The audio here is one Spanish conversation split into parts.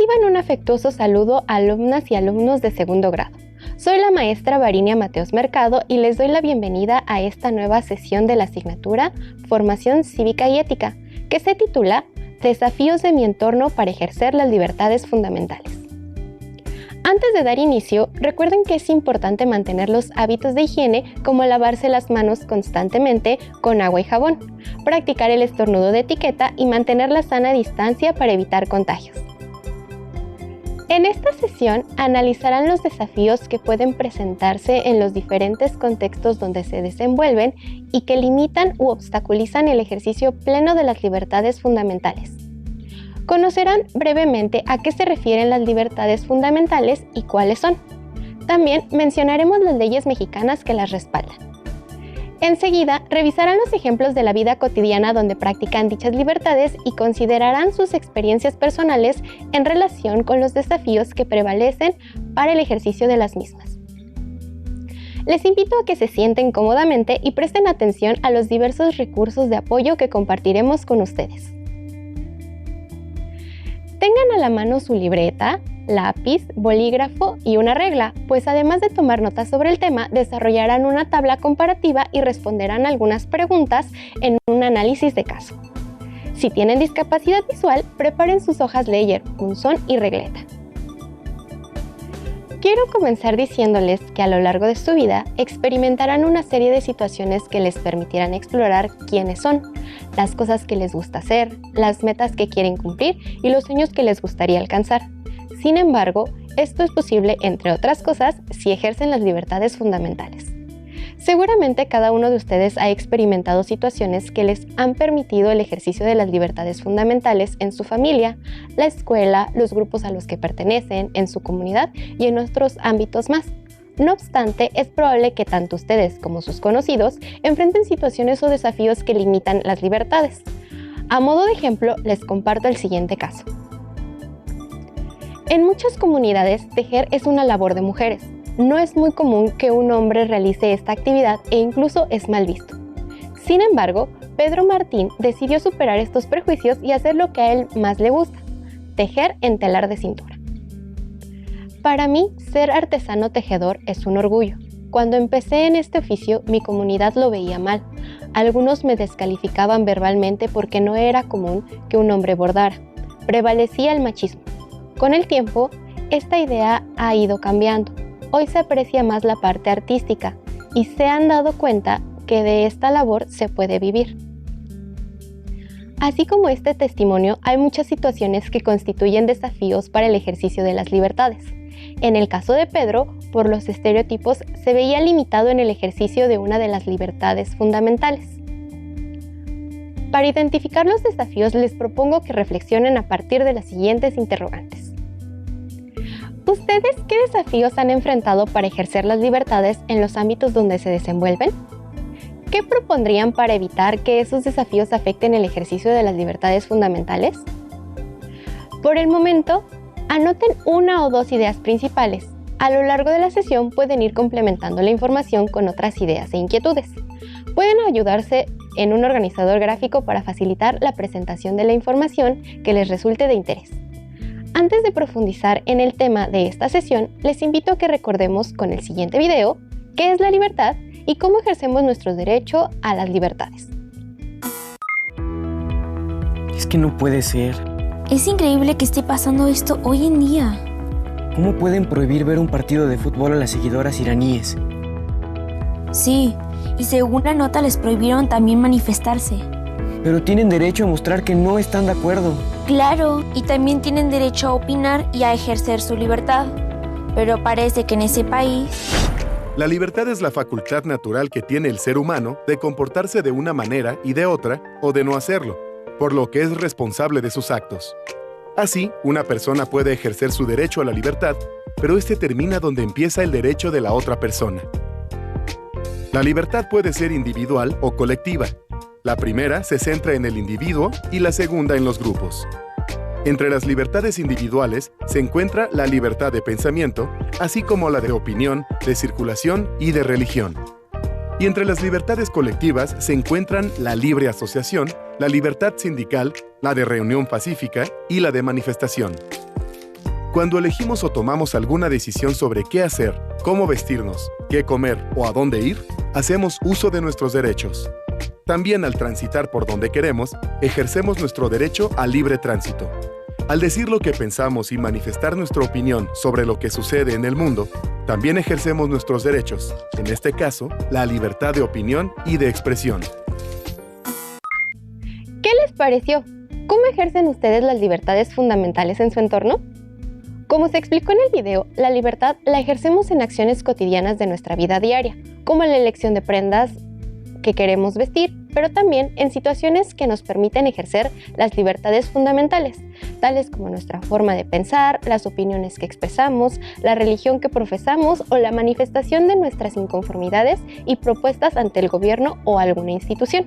Reciban un afectuoso saludo a alumnas y alumnos de segundo grado. Soy la maestra Varinia Mateos Mercado y les doy la bienvenida a esta nueva sesión de la asignatura Formación Cívica y Ética, que se titula Desafíos de mi entorno para ejercer las libertades fundamentales. Antes de dar inicio, recuerden que es importante mantener los hábitos de higiene como lavarse las manos constantemente con agua y jabón, practicar el estornudo de etiqueta y mantener la sana distancia para evitar contagios. En esta sesión analizarán los desafíos que pueden presentarse en los diferentes contextos donde se desenvuelven y que limitan u obstaculizan el ejercicio pleno de las libertades fundamentales. Conocerán brevemente a qué se refieren las libertades fundamentales y cuáles son. También mencionaremos las leyes mexicanas que las respaldan. Enseguida, revisarán los ejemplos de la vida cotidiana donde practican dichas libertades y considerarán sus experiencias personales en relación con los desafíos que prevalecen para el ejercicio de las mismas. Les invito a que se sienten cómodamente y presten atención a los diversos recursos de apoyo que compartiremos con ustedes. Tengan a la mano su libreta, lápiz, bolígrafo y una regla, pues además de tomar notas sobre el tema, desarrollarán una tabla comparativa y responderán algunas preguntas en un análisis de caso. Si tienen discapacidad visual, preparen sus hojas Ledger, punzón y regleta. Quiero comenzar diciéndoles que a lo largo de su vida experimentarán una serie de situaciones que les permitirán explorar quiénes son, las cosas que les gusta hacer, las metas que quieren cumplir y los sueños que les gustaría alcanzar. Sin embargo, esto es posible, entre otras cosas, si ejercen las libertades fundamentales. Seguramente cada uno de ustedes ha experimentado situaciones que les han permitido el ejercicio de las libertades fundamentales en su familia, la escuela, los grupos a los que pertenecen, en su comunidad y en otros ámbitos más. No obstante, es probable que tanto ustedes como sus conocidos enfrenten situaciones o desafíos que limitan las libertades. A modo de ejemplo, les comparto el siguiente caso. En muchas comunidades, tejer es una labor de mujeres. No es muy común que un hombre realice esta actividad e incluso es mal visto. Sin embargo, Pedro Martín decidió superar estos prejuicios y hacer lo que a él más le gusta: tejer en telar de cintura. Para mí, ser artesano tejedor es un orgullo. Cuando empecé en este oficio, mi comunidad lo veía mal. Algunos me descalificaban verbalmente porque no era común que un hombre bordara. Prevalecía el machismo. Con el tiempo, esta idea ha ido cambiando. Hoy se aprecia más la parte artística y se han dado cuenta que de esta labor se puede vivir. Así como este testimonio, hay muchas situaciones que constituyen desafíos para el ejercicio de las libertades. En el caso de Pedro, por los estereotipos, se veía limitado en el ejercicio de una de las libertades fundamentales. Para identificar los desafíos, les propongo que reflexionen a partir de las siguientes interrogantes. ¿Ustedes qué desafíos han enfrentado para ejercer las libertades en los ámbitos donde se desenvuelven? ¿Qué propondrían para evitar que esos desafíos afecten el ejercicio de las libertades fundamentales? Por el momento, anoten una o dos ideas principales. A lo largo de la sesión pueden ir complementando la información con otras ideas e inquietudes. Pueden ayudarse en un organizador gráfico para facilitar la presentación de la información que les resulte de interés. Antes de profundizar en el tema de esta sesión, les invito a que recordemos con el siguiente video qué es la libertad y cómo ejercemos nuestro derecho a las libertades. Es que no puede ser. Es increíble que esté pasando esto hoy en día. ¿Cómo pueden prohibir ver un partido de fútbol a las seguidoras iraníes? Sí, y según la nota les prohibieron también manifestarse. Pero tienen derecho a mostrar que no están de acuerdo. Claro, y también tienen derecho a opinar y a ejercer su libertad. Pero parece que en ese país... La libertad es la facultad natural que tiene el ser humano de comportarse de una manera y de otra, o de no hacerlo, por lo que es responsable de sus actos. Así, una persona puede ejercer su derecho a la libertad, pero este termina donde empieza el derecho de la otra persona. La libertad puede ser individual o colectiva. La primera se centra en el individuo y la segunda en los grupos. Entre las libertades individuales se encuentra la libertad de pensamiento, así como la de opinión, de circulación y de religión. Y entre las libertades colectivas se encuentran la libre asociación, la libertad sindical, la de reunión pacífica y la de manifestación. Cuando elegimos o tomamos alguna decisión sobre qué hacer, cómo vestirnos, qué comer o a dónde ir, hacemos uso de nuestros derechos. También al transitar por donde queremos, ejercemos nuestro derecho al libre tránsito. Al decir lo que pensamos y manifestar nuestra opinión sobre lo que sucede en el mundo, también ejercemos nuestros derechos, en este caso, la libertad de opinión y de expresión. ¿Qué les pareció? ¿Cómo ejercen ustedes las libertades fundamentales en su entorno? Como se explicó en el video, la libertad la ejercemos en acciones cotidianas de nuestra vida diaria, como la elección de prendas que queremos vestir, pero también en situaciones que nos permiten ejercer las libertades fundamentales, tales como nuestra forma de pensar, las opiniones que expresamos, la religión que profesamos o la manifestación de nuestras inconformidades y propuestas ante el gobierno o alguna institución.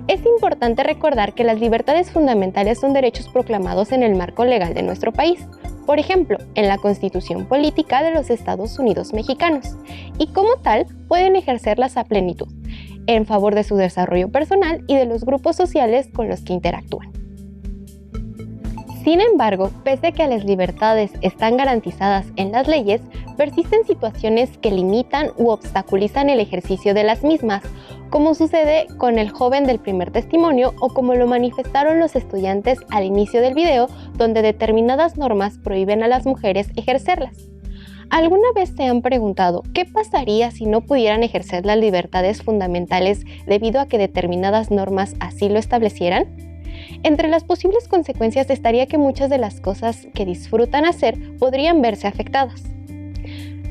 Es importante recordar que las libertades fundamentales son derechos proclamados en el marco legal de nuestro país, por ejemplo, en la Constitución Política de los Estados Unidos Mexicanos, y como tal pueden ejercerlas a plenitud, en favor de su desarrollo personal y de los grupos sociales con los que interactúan. Sin embargo, pese a que las libertades están garantizadas en las leyes, persisten situaciones que limitan u obstaculizan el ejercicio de las mismas, como sucede con el joven del primer testimonio o como lo manifestaron los estudiantes al inicio del video, donde determinadas normas prohíben a las mujeres ejercerlas. ¿Alguna vez se han preguntado qué pasaría si no pudieran ejercer las libertades fundamentales debido a que determinadas normas así lo establecieran? Entre las posibles consecuencias estaría que muchas de las cosas que disfrutan hacer podrían verse afectadas.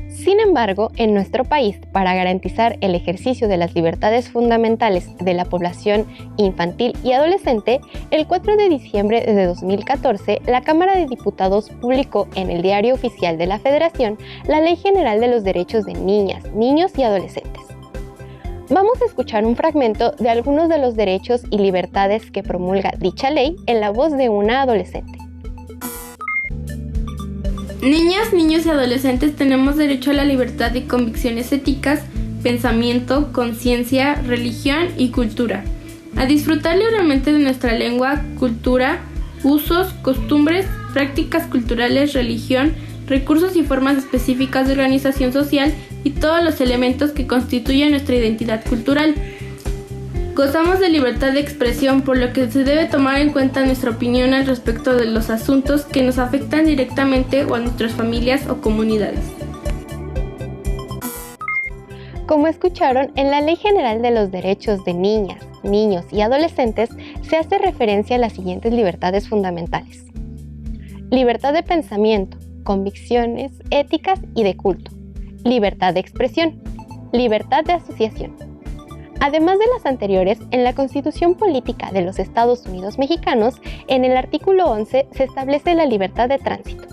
Sin embargo, en nuestro país, para garantizar el ejercicio de las libertades fundamentales de la población infantil y adolescente, el 4 de diciembre de 2014, la Cámara de Diputados publicó en el Diario Oficial de la Federación la Ley General de los Derechos de Niñas, Niños y Adolescentes. Vamos a escuchar un fragmento de algunos de los derechos y libertades que promulga dicha ley en la voz de una adolescente. Niñas, niños y adolescentes tenemos derecho a la libertad de convicciones éticas, pensamiento, conciencia, religión y cultura, a disfrutar libremente de nuestra lengua, cultura, usos, costumbres, prácticas culturales, religión, recursos y formas específicas de organización social y todos los elementos que constituyen nuestra identidad cultural. Gozamos de libertad de expresión, por lo que se debe tomar en cuenta nuestra opinión al respecto de los asuntos que nos afectan directamente o a nuestras familias o comunidades. Como escucharon, en la Ley General de los Derechos de Niñas, Niños y Adolescentes se hace referencia a las siguientes libertades fundamentales: libertad de pensamiento, convicciones éticas y de culto, libertad de expresión, libertad de asociación. Además de las anteriores, en la Constitución Política de los Estados Unidos Mexicanos, en el artículo 11 se establece la libertad de tránsito.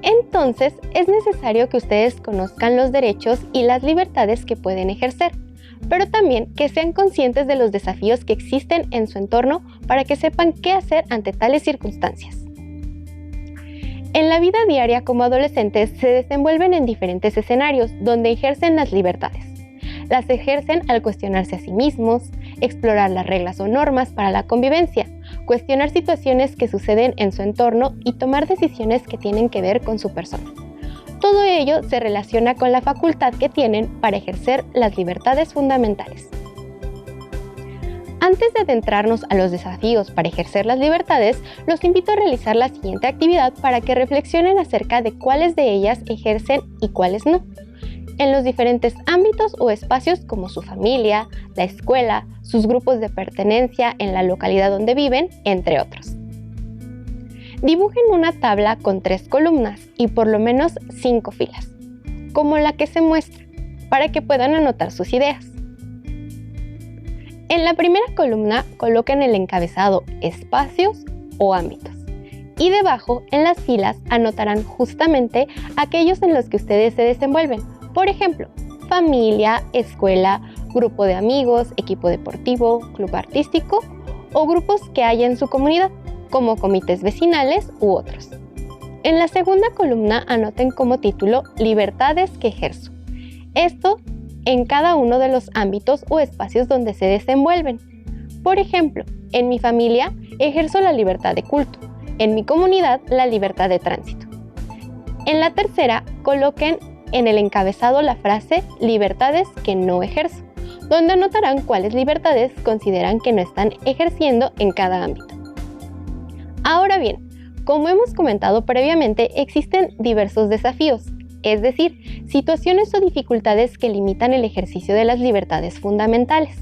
Entonces, es necesario que ustedes conozcan los derechos y las libertades que pueden ejercer, pero también que sean conscientes de los desafíos que existen en su entorno para que sepan qué hacer ante tales circunstancias. En la vida diaria como adolescentes se desenvuelven en diferentes escenarios donde ejercen las libertades. Las ejercen al cuestionarse a sí mismos, explorar las reglas o normas para la convivencia, cuestionar situaciones que suceden en su entorno y tomar decisiones que tienen que ver con su persona. Todo ello se relaciona con la facultad que tienen para ejercer las libertades fundamentales. Antes de adentrarnos a los desafíos para ejercer las libertades, los invito a realizar la siguiente actividad para que reflexionen acerca de cuáles de ellas ejercen y cuáles no, en los diferentes ámbitos o espacios como su familia, la escuela, sus grupos de pertenencia en la localidad donde viven, entre otros. Dibujen una tabla con 3 columnas y por lo menos 5 filas, como la que se muestra, para que puedan anotar sus ideas. En la primera columna coloquen el encabezado espacios o ámbitos y debajo en las filas anotarán justamente aquellos en los que ustedes se desenvuelven. Por ejemplo, familia, escuela, grupo de amigos, equipo deportivo, club artístico o grupos que haya en su comunidad, como comités vecinales u otros. En la segunda columna anoten como título libertades que ejerzo. Esto en cada uno de los ámbitos o espacios donde se desenvuelven. Por ejemplo, en mi familia ejerzo la libertad de culto. en mi comunidad la libertad de tránsito. En la tercera, coloquen en el encabezado la frase libertades que no ejerzo, donde anotarán cuáles libertades consideran que no están ejerciendo en cada ámbito. Ahora bien, como hemos comentado previamente, existen diversos desafíos, es decir, situaciones o dificultades que limitan el ejercicio de las libertades fundamentales.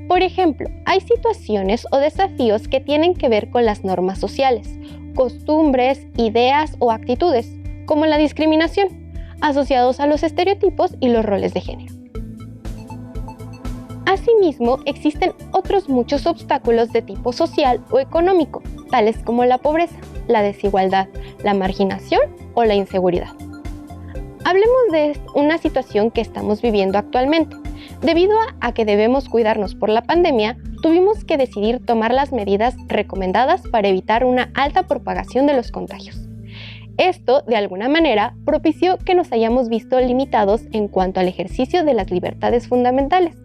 Por ejemplo, hay situaciones o desafíos que tienen que ver con las normas sociales, costumbres, ideas o actitudes, como la discriminación, asociados a los estereotipos y los roles de género. Asimismo, existen otros muchos obstáculos de tipo social o económico, tales como la pobreza, la desigualdad, la marginación o la inseguridad. Hablemos de una situación que estamos viviendo actualmente. Debido a que debemos cuidarnos por la pandemia, tuvimos que decidir tomar las medidas recomendadas para evitar una alta propagación de los contagios. Esto, de alguna manera, propició que nos hayamos visto limitados en cuanto al ejercicio de las libertades fundamentales,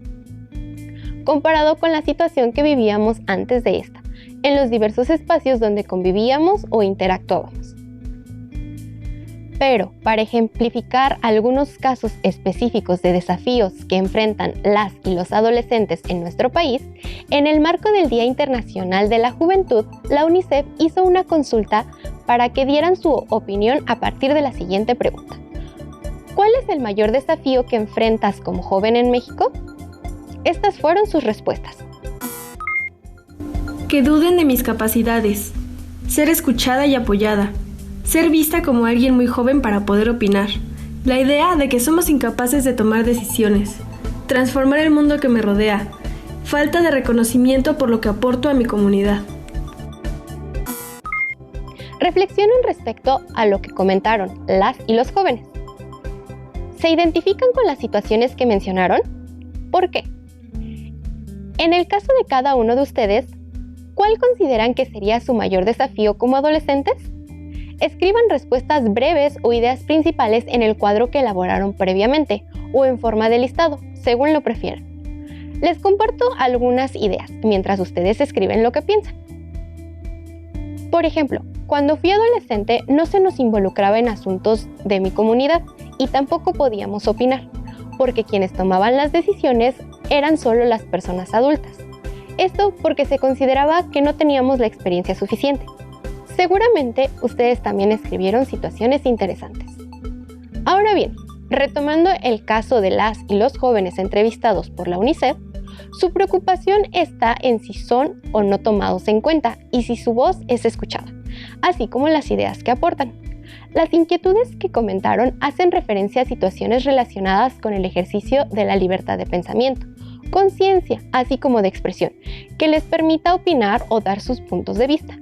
comparado con la situación que vivíamos antes de esta, en los diversos espacios donde convivíamos o interactuábamos. Pero, para ejemplificar algunos casos específicos de desafíos que enfrentan las y los adolescentes en nuestro país, en el marco del Día Internacional de la Juventud, la UNICEF hizo una consulta para que dieran su opinión a partir de la siguiente pregunta. ¿Cuál es el mayor desafío que enfrentas como joven en México? Estas fueron sus respuestas. Que duden de mis capacidades, ser escuchada y apoyada, ser vista como alguien muy joven para poder opinar, la idea de que somos incapaces de tomar decisiones, transformar el mundo que me rodea, falta de reconocimiento por lo que aporto a mi comunidad. Reflexionen respecto a lo que comentaron las y los jóvenes. ¿Se identifican con las situaciones que mencionaron? ¿Por qué? En el caso de cada uno de ustedes, ¿cuál consideran que sería su mayor desafío como adolescentes? Escriban respuestas breves o ideas principales en el cuadro que elaboraron previamente o en forma de listado, según lo prefieran. Les comparto algunas ideas mientras ustedes escriben lo que piensan. Por ejemplo, cuando fui adolescente no se nos involucraba en asuntos de mi comunidad y tampoco podíamos opinar, porque quienes tomaban las decisiones eran solo las personas adultas. Esto porque se consideraba que no teníamos la experiencia suficiente. Seguramente ustedes también escribieron situaciones interesantes. Ahora bien, retomando el caso de las y los jóvenes entrevistados por la UNICEF, su preocupación está en si son o no tomados en cuenta y si su voz es escuchada, así como las ideas que aportan. Las inquietudes que comentaron hacen referencia a situaciones relacionadas con el ejercicio de la libertad de pensamiento, conciencia, así como de expresión, que les permita opinar o dar sus puntos de vista.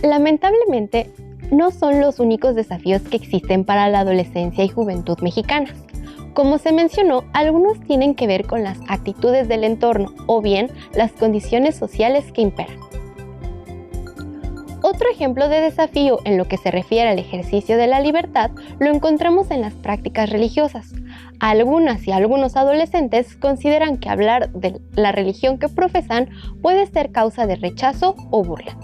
Lamentablemente, no son los únicos desafíos que existen para la adolescencia y juventud mexicanas. Como se mencionó, algunos tienen que ver con las actitudes del entorno o bien las condiciones sociales que imperan. Otro ejemplo de desafío en lo que se refiere al ejercicio de la libertad lo encontramos en las prácticas religiosas. Algunas y algunos adolescentes consideran que hablar de la religión que profesan puede ser causa de rechazo o burla.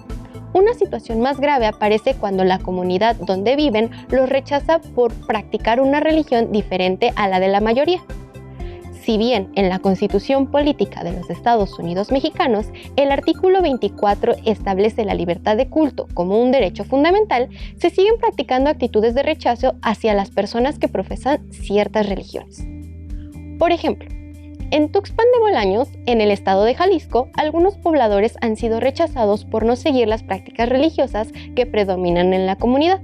Una situación más grave aparece cuando la comunidad donde viven los rechaza por practicar una religión diferente a la de la mayoría. Si bien en la Constitución Política de los Estados Unidos Mexicanos, el artículo 24 establece la libertad de culto como un derecho fundamental, se siguen practicando actitudes de rechazo hacia las personas que profesan ciertas religiones. Por ejemplo, en Tuxpan de Bolaños, en el estado de Jalisco, algunos pobladores han sido rechazados por no seguir las prácticas religiosas que predominan en la comunidad,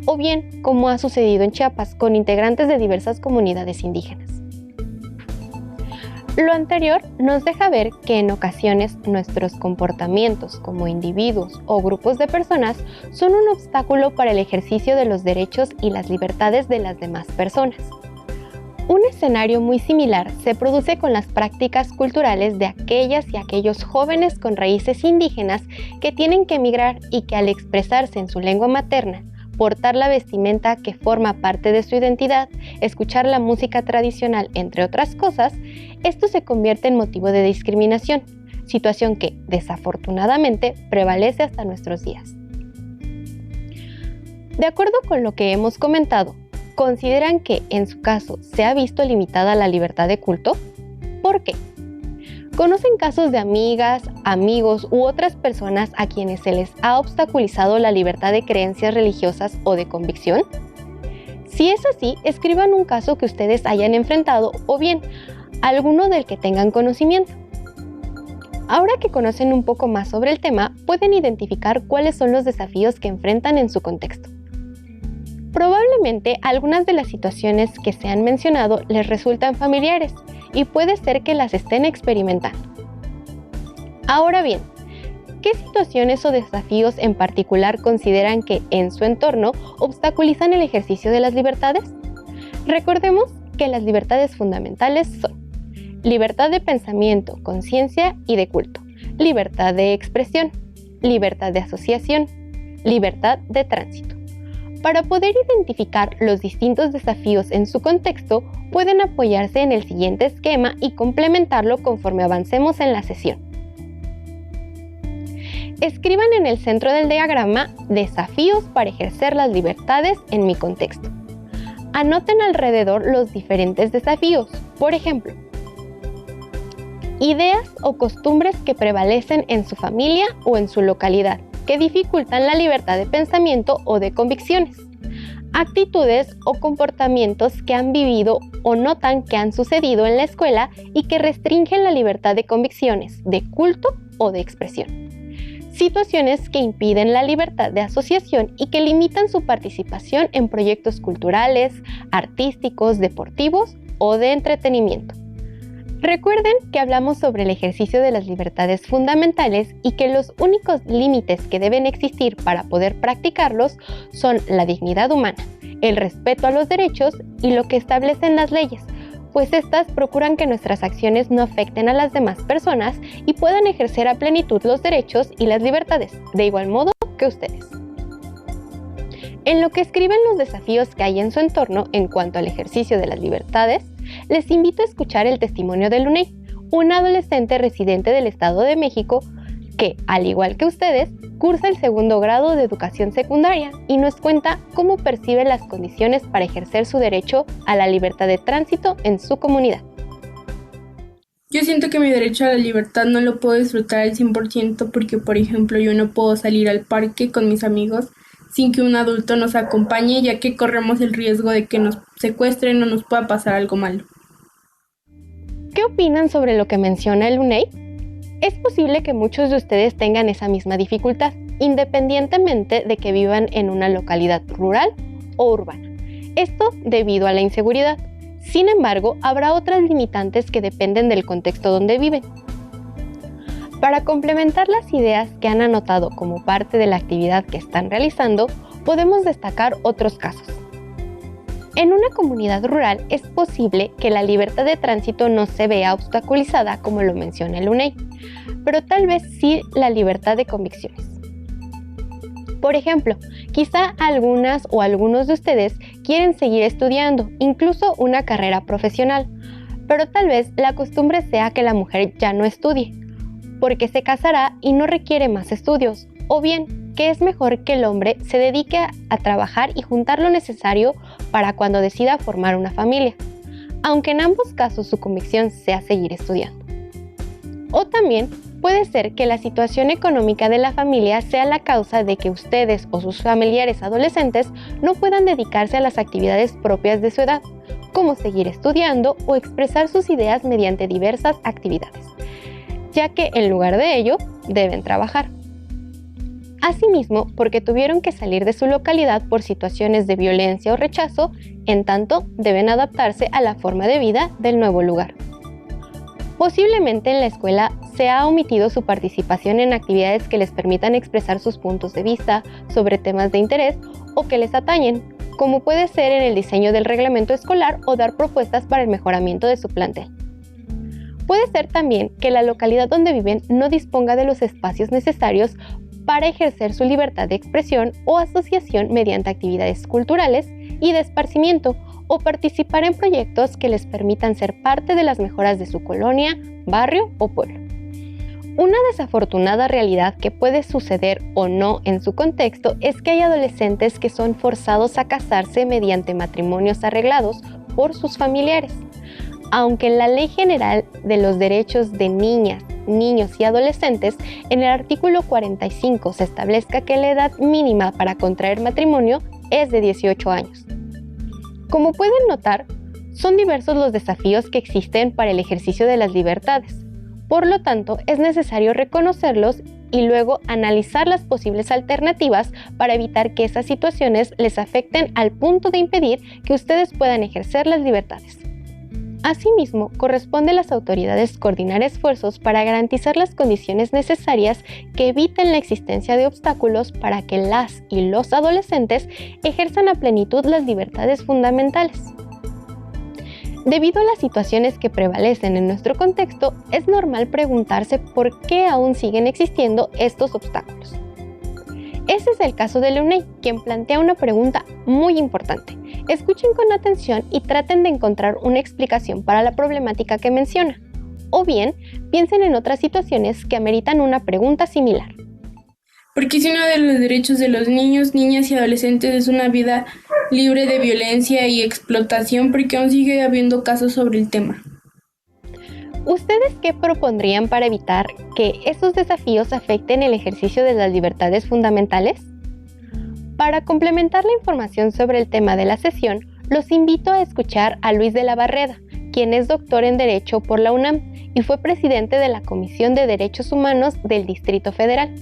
o bien, como ha sucedido en Chiapas, con integrantes de diversas comunidades indígenas. Lo anterior nos deja ver que en ocasiones nuestros comportamientos como individuos o grupos de personas son un obstáculo para el ejercicio de los derechos y las libertades de las demás personas. Un escenario muy similar se produce con las prácticas culturales de aquellas y aquellos jóvenes con raíces indígenas que tienen que emigrar y que al expresarse en su lengua materna, portar la vestimenta que forma parte de su identidad, escuchar la música tradicional, entre otras cosas, esto se convierte en motivo de discriminación, situación que, desafortunadamente, prevalece hasta nuestros días. De acuerdo con lo que hemos comentado, ¿consideran que, en su caso, se ha visto limitada la libertad de culto? ¿Por qué? ¿Conocen casos de amigas, amigos u otras personas a quienes se les ha obstaculizado la libertad de creencias religiosas o de convicción? Si es así, escriban un caso que ustedes hayan enfrentado o bien alguno del que tengan conocimiento. Ahora que conocen un poco más sobre el tema, pueden identificar cuáles son los desafíos que enfrentan en su contexto. Probablemente algunas de las situaciones que se han mencionado les resultan familiares y puede ser que las estén experimentando. Ahora bien, ¿qué situaciones o desafíos en particular consideran que en su entorno obstaculizan el ejercicio de las libertades? Recordemos que las libertades fundamentales son libertad de pensamiento, conciencia y de culto, libertad de expresión, libertad de asociación, libertad de tránsito. Para poder identificar los distintos desafíos en su contexto, pueden apoyarse en el siguiente esquema y complementarlo conforme avancemos en la sesión. Escriban en el centro del diagrama desafíos para ejercer las libertades en mi contexto. Anoten alrededor los diferentes desafíos, por ejemplo, ideas o costumbres que prevalecen en su familia o en su localidad, que dificultan la libertad de pensamiento o de convicciones, actitudes o comportamientos que han vivido o notan que han sucedido en la escuela y que restringen la libertad de convicciones, de culto o de expresión, situaciones que impiden la libertad de asociación y que limitan su participación en proyectos culturales, artísticos, deportivos o de entretenimiento. Recuerden que hablamos sobre el ejercicio de las libertades fundamentales y que los únicos límites que deben existir para poder practicarlos son la dignidad humana, el respeto a los derechos y lo que establecen las leyes, pues estas procuran que nuestras acciones no afecten a las demás personas y puedan ejercer a plenitud los derechos y las libertades, de igual modo que ustedes. En lo que escriben los desafíos que hay en su entorno en cuanto al ejercicio de las libertades, les invito a escuchar el testimonio de Luney, una adolescente residente del Estado de México que, al igual que ustedes, cursa el 2º grado de educación secundaria y nos cuenta cómo percibe las condiciones para ejercer su derecho a la libertad de tránsito en su comunidad. Yo siento que mi derecho a la libertad no lo puedo disfrutar al 100% porque, por ejemplo, yo no puedo salir al parque con mis amigos sin que un adulto nos acompañe, ya que corremos el riesgo de que nos secuestren o nos pueda pasar algo malo. ¿Qué opinan sobre lo que menciona el UNEI? Es posible que muchos de ustedes tengan esa misma dificultad, independientemente de que vivan en una localidad rural o urbana. Esto debido a la inseguridad. Sin embargo, habrá otras limitantes que dependen del contexto donde viven. Para complementar las ideas que han anotado como parte de la actividad que están realizando, podemos destacar otros casos. En una comunidad rural es posible que la libertad de tránsito no se vea obstaculizada como lo menciona el UNEI, pero tal vez sí la libertad de convicciones. Por ejemplo, quizá algunas o algunos de ustedes quieren seguir estudiando, incluso una carrera profesional, pero tal vez la costumbre sea que la mujer ya no estudie, porque se casará y no requiere más estudios, o bien que es mejor que el hombre se dedique a trabajar y juntar lo necesario para cuando decida formar una familia, aunque en ambos casos su convicción sea seguir estudiando. O también puede ser que la situación económica de la familia sea la causa de que ustedes o sus familiares adolescentes no puedan dedicarse a las actividades propias de su edad, como seguir estudiando o expresar sus ideas mediante diversas actividades, ya que en lugar de ello deben trabajar. Asimismo, porque tuvieron que salir de su localidad por situaciones de violencia o rechazo, en tanto deben adaptarse a la forma de vida del nuevo lugar. Posiblemente en la escuela se ha omitido su participación en actividades que les permitan expresar sus puntos de vista sobre temas de interés o que les atañen, como puede ser en el diseño del reglamento escolar o dar propuestas para el mejoramiento de su plantel. Puede ser también que la localidad donde viven no disponga de los espacios necesarios para ejercer su libertad de expresión o asociación mediante actividades culturales y de esparcimiento o participar en proyectos que les permitan ser parte de las mejoras de su colonia, barrio o pueblo. Una desafortunada realidad que puede suceder o no en su contexto es que hay adolescentes que son forzados a casarse mediante matrimonios arreglados por sus familiares. Aunque en la Ley General de los Derechos de Niñas, Niños y Adolescentes, en el artículo 45 se establezca que la edad mínima para contraer matrimonio es de 18 años. Como pueden notar, son diversos los desafíos que existen para el ejercicio de las libertades. Por lo tanto, es necesario reconocerlos y luego analizar las posibles alternativas para evitar que esas situaciones les afecten al punto de impedir que ustedes puedan ejercer las libertades. Asimismo, corresponde a las autoridades coordinar esfuerzos para garantizar las condiciones necesarias que eviten la existencia de obstáculos para que las y los adolescentes ejerzan a plenitud las libertades fundamentales. Debido a las situaciones que prevalecen en nuestro contexto, es normal preguntarse por qué aún siguen existiendo estos obstáculos. Ese es el caso de la UNEI, quien plantea una pregunta muy importante. Escuchen con atención y traten de encontrar una explicación para la problemática que menciona. O bien, piensen en otras situaciones que ameritan una pregunta similar. Porque si uno de los derechos de los niños, niñas y adolescentes es una vida libre de violencia y explotación, porque aún sigue habiendo casos sobre el tema. ¿Ustedes qué propondrían para evitar que esos desafíos afecten el ejercicio de las libertades fundamentales? Para complementar la información sobre el tema de la sesión, los invito a escuchar a Luis de la Barreda, quien es doctor en Derecho por la UNAM y fue presidente de la Comisión de Derechos Humanos del Distrito Federal.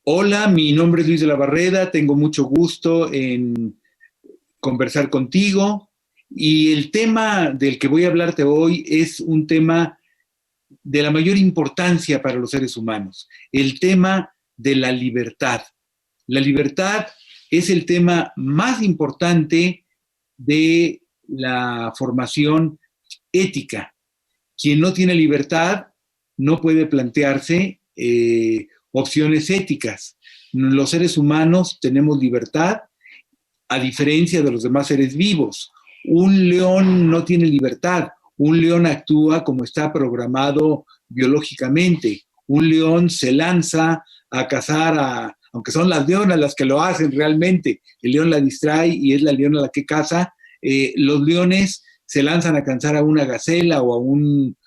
Hola, mi nombre es Luis de la Barreda, tengo mucho gusto en conversar contigo y el tema del que voy a hablarte hoy es un tema de la mayor importancia para los seres humanos, el tema de la libertad. La libertad es el tema más importante de la formación ética. Quien no tiene libertad no puede plantearse opciones éticas. Los seres humanos tenemos libertad a diferencia de los demás seres vivos. Un león no tiene libertad. Un león actúa como está programado biológicamente. Un león se lanza a cazar, aunque son las leonas las que lo hacen realmente. El león la distrae y es la leona la que caza. Los leones se lanzan a cazar a una gacela o a un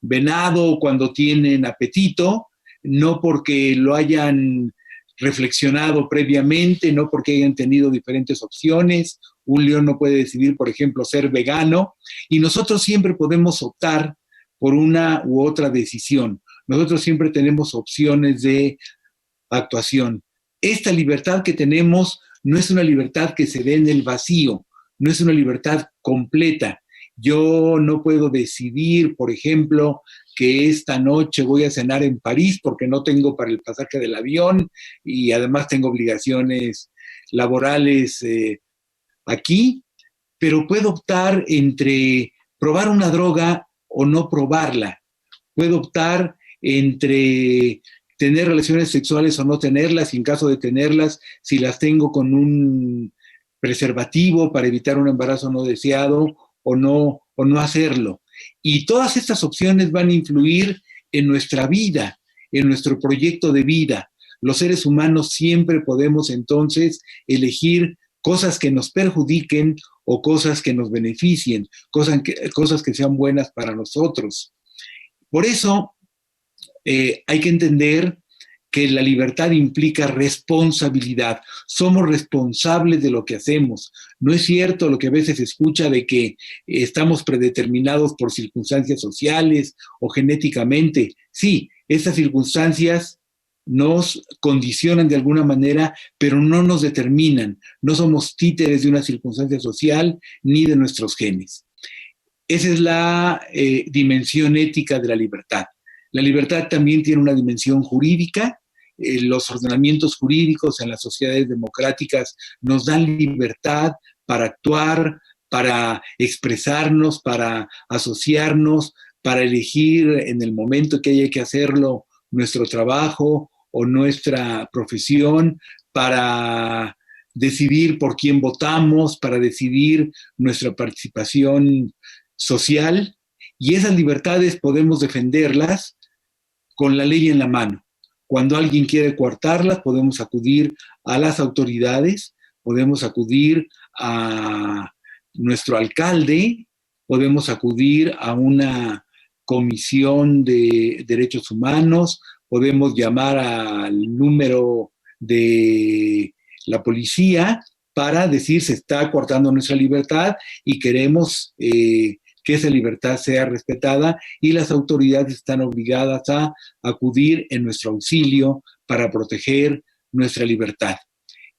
venado cuando tienen apetito, no porque lo hayan reflexionado previamente, no porque hayan tenido diferentes opciones. Un león no puede decidir, por ejemplo, ser vegano, y nosotros siempre podemos optar por una u otra decisión. Nosotros siempre tenemos opciones de actuación. Esta libertad que tenemos no es una libertad que se dé en el vacío, no es una libertad completa. Yo no puedo decidir, por ejemplo, que esta noche voy a cenar en París porque no tengo para el pasaje del avión y además tengo obligaciones laborales aquí, pero puedo optar entre probar una droga o no probarla. Puedo optar entre tener relaciones sexuales o no tenerlas, y en caso de tenerlas, si las tengo con un preservativo para evitar un embarazo no deseado o no hacerlo. Y todas estas opciones van a influir en nuestra vida, en nuestro proyecto de vida. Los seres humanos siempre podemos entonces elegir cosas que nos perjudiquen o cosas que nos beneficien, cosas que sean buenas para nosotros. Por eso hay que entender que la libertad implica responsabilidad. Somos responsables de lo que hacemos. No es cierto lo que a veces se escucha de que estamos predeterminados por circunstancias sociales o genéticamente. Sí, estas circunstancias nos condicionan de alguna manera, pero no nos determinan. No somos títeres de una circunstancia social ni de nuestros genes. Esa es la dimensión ética de la libertad. La libertad también tiene una dimensión jurídica. Los ordenamientos jurídicos en las sociedades democráticas nos dan libertad para actuar, para expresarnos, para asociarnos, para elegir en el momento que haya que hacerlo nuestro trabajo o nuestra profesión, para decidir por quién votamos, para decidir nuestra participación social. Y esas libertades podemos defenderlas con la ley en la mano. Cuando alguien quiere coartarlas, podemos acudir a las autoridades, podemos acudir a nuestro alcalde, podemos acudir a una comisión de derechos humanos, podemos llamar al número de la policía para decir se está coartando nuestra libertad y queremos que esa libertad sea respetada, y las autoridades están obligadas a acudir en nuestro auxilio para proteger nuestra libertad.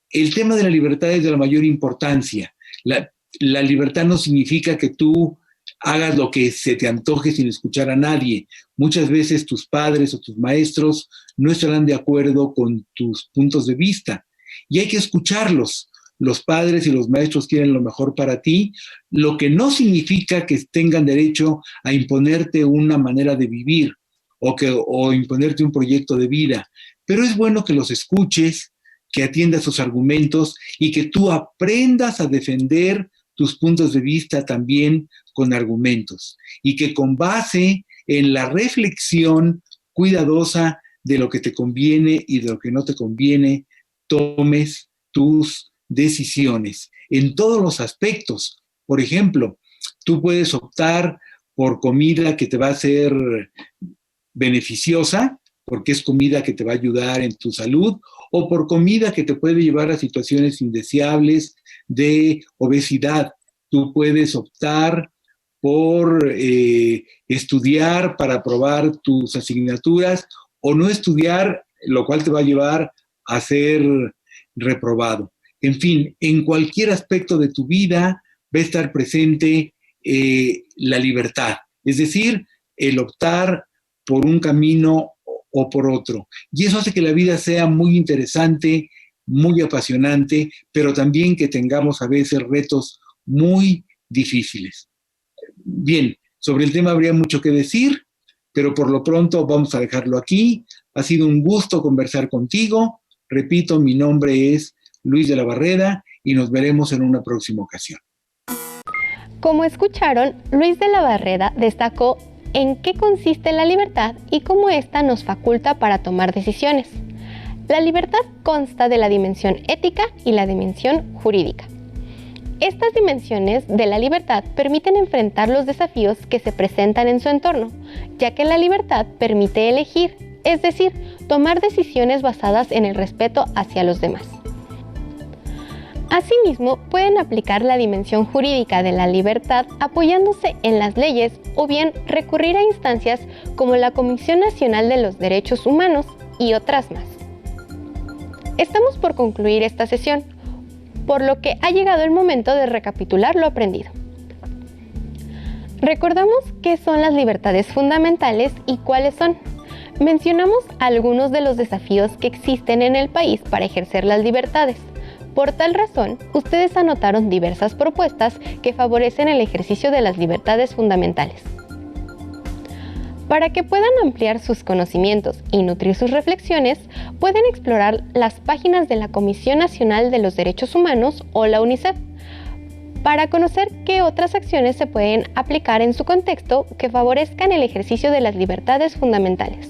El tema de la libertad es de la mayor importancia. La libertad no significa que tú hagas lo que se te antoje sin escuchar a nadie. Muchas veces tus padres o tus maestros no estarán de acuerdo con tus puntos de vista y hay que escucharlos. Los padres y los maestros quieren lo mejor para ti, lo que no significa que tengan derecho a imponerte una manera de vivir o imponerte un proyecto de vida. Pero es bueno que los escuches, que atiendas sus argumentos y que tú aprendas a defender tus puntos de vista también con argumentos, y que con base en la reflexión cuidadosa de lo que te conviene y de lo que no te conviene, tomes tus decisiones en todos los aspectos. Por ejemplo, tú puedes optar por comida que te va a ser beneficiosa, porque es comida que te va a ayudar en tu salud, o por comida que te puede llevar a situaciones indeseables de obesidad. Tú puedes optar por estudiar para aprobar tus asignaturas o no estudiar, lo cual te va a llevar a ser reprobado. En fin, en cualquier aspecto de tu vida va a estar presente la libertad, es decir, el optar por un camino o por otro. Y eso hace que la vida sea muy interesante, muy apasionante, pero también que tengamos a veces retos muy difíciles. Bien, sobre el tema habría mucho que decir, pero por lo pronto vamos a dejarlo aquí. Ha sido un gusto conversar contigo. Repito, mi nombre es Luis de la Barreda y nos veremos en una próxima ocasión. Como escucharon, Luis de la Barreda destacó en qué consiste la libertad y cómo ésta nos faculta para tomar decisiones. La libertad consta de la dimensión ética y la dimensión jurídica. Estas dimensiones de la libertad permiten enfrentar los desafíos que se presentan en su entorno, ya que la libertad permite elegir, es decir, tomar decisiones basadas en el respeto hacia los demás. Asimismo, pueden aplicar la dimensión jurídica de la libertad apoyándose en las leyes o bien recurrir a instancias como la Comisión Nacional de los Derechos Humanos y otras más. Estamos por concluir esta sesión, por lo que ha llegado el momento de recapitular lo aprendido. Recordamos qué son las libertades fundamentales y cuáles son. Mencionamos algunos de los desafíos que existen en el país para ejercer las libertades. Por tal razón, ustedes anotaron diversas propuestas que favorecen el ejercicio de las libertades fundamentales. Para que puedan ampliar sus conocimientos y nutrir sus reflexiones, pueden explorar las páginas de la Comisión Nacional de los Derechos Humanos o la UNICEF, para conocer qué otras acciones se pueden aplicar en su contexto que favorezcan el ejercicio de las libertades fundamentales.